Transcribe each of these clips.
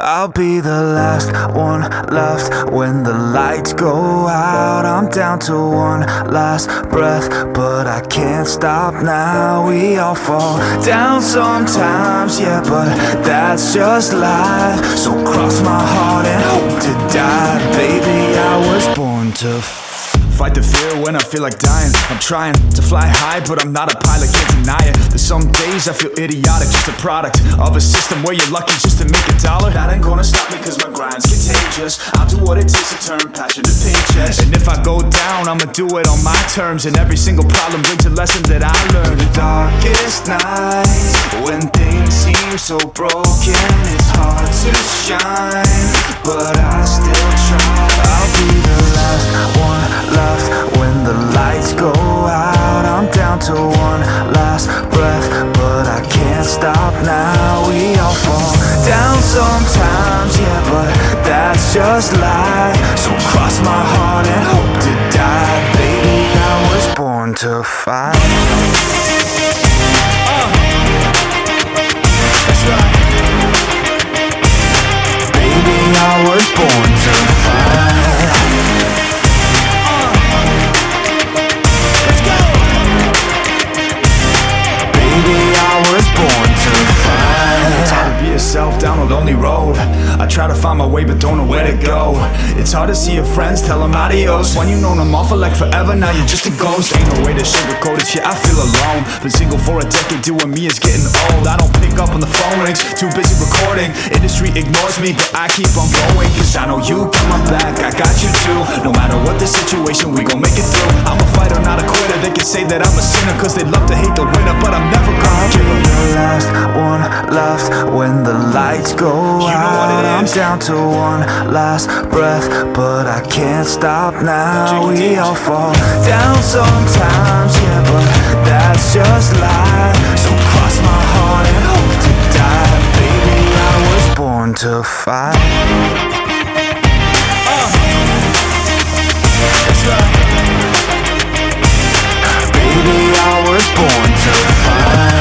I'll be the last one left when the lights go out. I'm down to one last breath, but I can't stop now. We all fall down sometimes, yeah, but that's just life. So cross my heart and hope to die. Baby, I was born to fight the fear when I feel like dying. I'm trying to fly high, but I'm not a pilot, can't deny it. There's some days I feel idiotic, just a product of a system where you're lucky just to make $1. That ain't gonna stop me cause my grind's contagious. I'll do what it takes to turn passion to paychecks. And if I go down, I'ma do it on my terms. And every single problem brings a lesson that I learned. The darkest nights, when things seem so broken, it's hard to shine, but I still try. I'll be the last one left when the lights go out. I'm down to one last breath, but I can't stop now. We all fall down sometimes, yeah, but that's just life. So cross my heart and hope to die. Baby, I was born to fight. That's right. Baby, I was born to fight. Down a lonely road, I try to find my way but don't know where to go. It's hard to see your friends, tell them adios. When you known them all for like forever, now you're just a ghost. Ain't no way to sugarcoat it, yeah, I feel alone. Been single for a decade, doing me is getting old. I don't pick up when the phone rings, too busy recording. Industry ignores me, but I keep on going, cause I know you got my back, I got you too. No matter what the situation, we gon' make it through. I'm a fighter, not a quitter. They can say that I'm a sinner cause they love to hate the winner, but I'm never gonna give up. The last one left when the lights go out. I'm down to one last breath, but I can't stop now. We all fall down sometimes, yeah, but that's just life. So cross my heart and hope to die. Baby, I was born to fight. That's right. Baby, I was born to fight.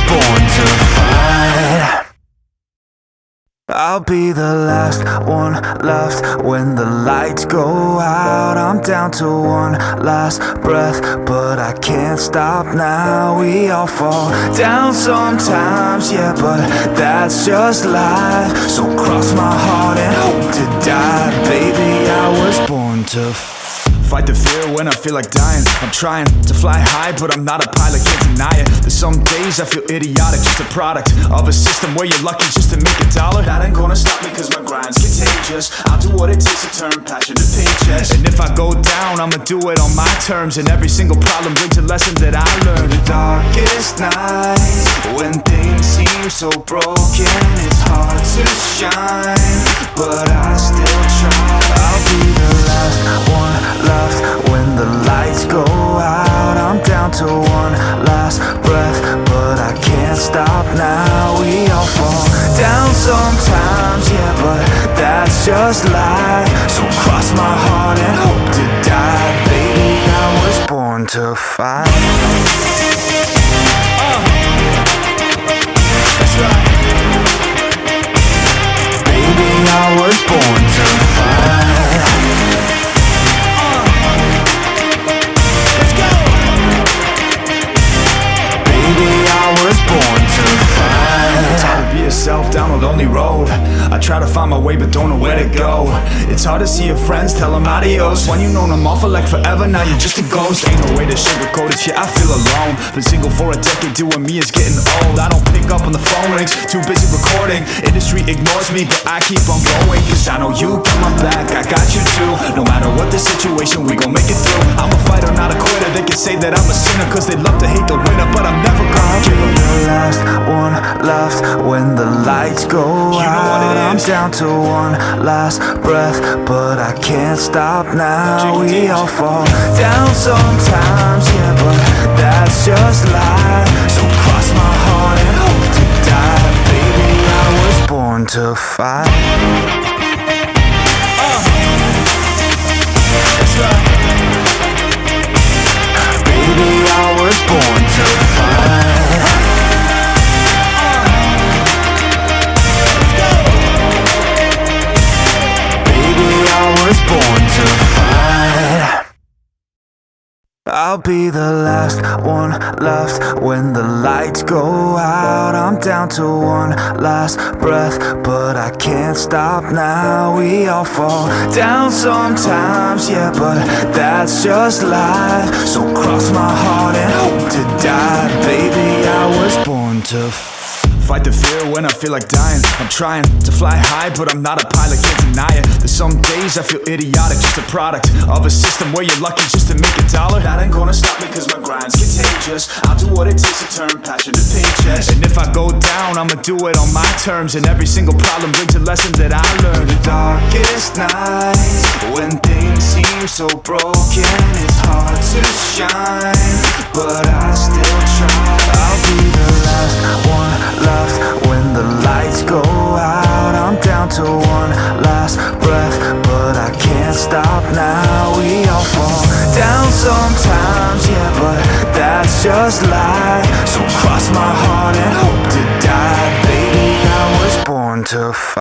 Born to fight. I'll be the last one left when the lights go out. I'm down to one last breath, but I can't stop now. We all fall down sometimes, yeah, but that's just life. So cross my heart and hope to die. Baby, I was born to fight the fear when I feel like dying. I'm trying to fly high, but I'm not a pilot, can't deny it. There's some days I feel idiotic, just a product of a system where you're lucky just to make $1. That ain't gonna stop me cause my grind's contagious. I'll do what it takes to turn passion to paychecks. And if I go down, I'ma do it on my terms. And every single problem brings a lesson that I learned. The darkest nights, when things seem so broken, it's hard to shine, but I still try. I'll be the last one left when the lights go out. I'm down to one last breath, but I can't stop now. We all fall down sometimes, yeah, but that's just life. So cross my heart and hope to die. Baby, I was born to fight. That's right. Baby, I was born to fight. Down a lonely road, I try to find my way but don't know where to go. It's hard to see your friends, tell them adios. When you known them all for like forever, now you're just a ghost. Ain't no way to sugarcoat it, yeah, I feel alone. Been single for a decade, doing me is getting old. I don't pick up when the phone rings, too busy recording. Industry ignores me, but I keep on going, cause I know you got my back, I got you too. No matter what the situation, we gon' make it through. I'm a fighter, not a quitter. They can say that I'm a sinner cause they love to hate the winner, but I'm never gonna give up. The last one left when the lights go out. I'm down to one last breath, but I can't stop now. We all fall down sometimes, yeah, but that's just life. So cross my heart and hope to die. Baby, I was born to fight. That's right. Baby, I'll be the last one left when the lights go out. I'm down to one last breath, but I can't stop now. We all fall down sometimes, yeah, but that's just life. So cross my heart and hope to die. Baby, I was born to fight the fear when I feel like dying. I'm trying to fly high, but I'm not a pilot, can't deny it. There's some days I feel idiotic, just a product of a system where you're lucky just to make a dollar. That ain't gonna stop me cause my grind's contagious. I'll do what it takes to turn passion to paychecks. And if I go down, I'ma do it on my terms. And every single problem brings a lesson that I learned. The darkest nights, when things seem so broken, it's hard to shine, but I still try. I'll be the last one left when the lights go out. I'm down to one last breath, but I can't stop now. We all fall down sometimes, yeah, but that's just life. So cross my heart and hope to die. Baby, I was born to fight.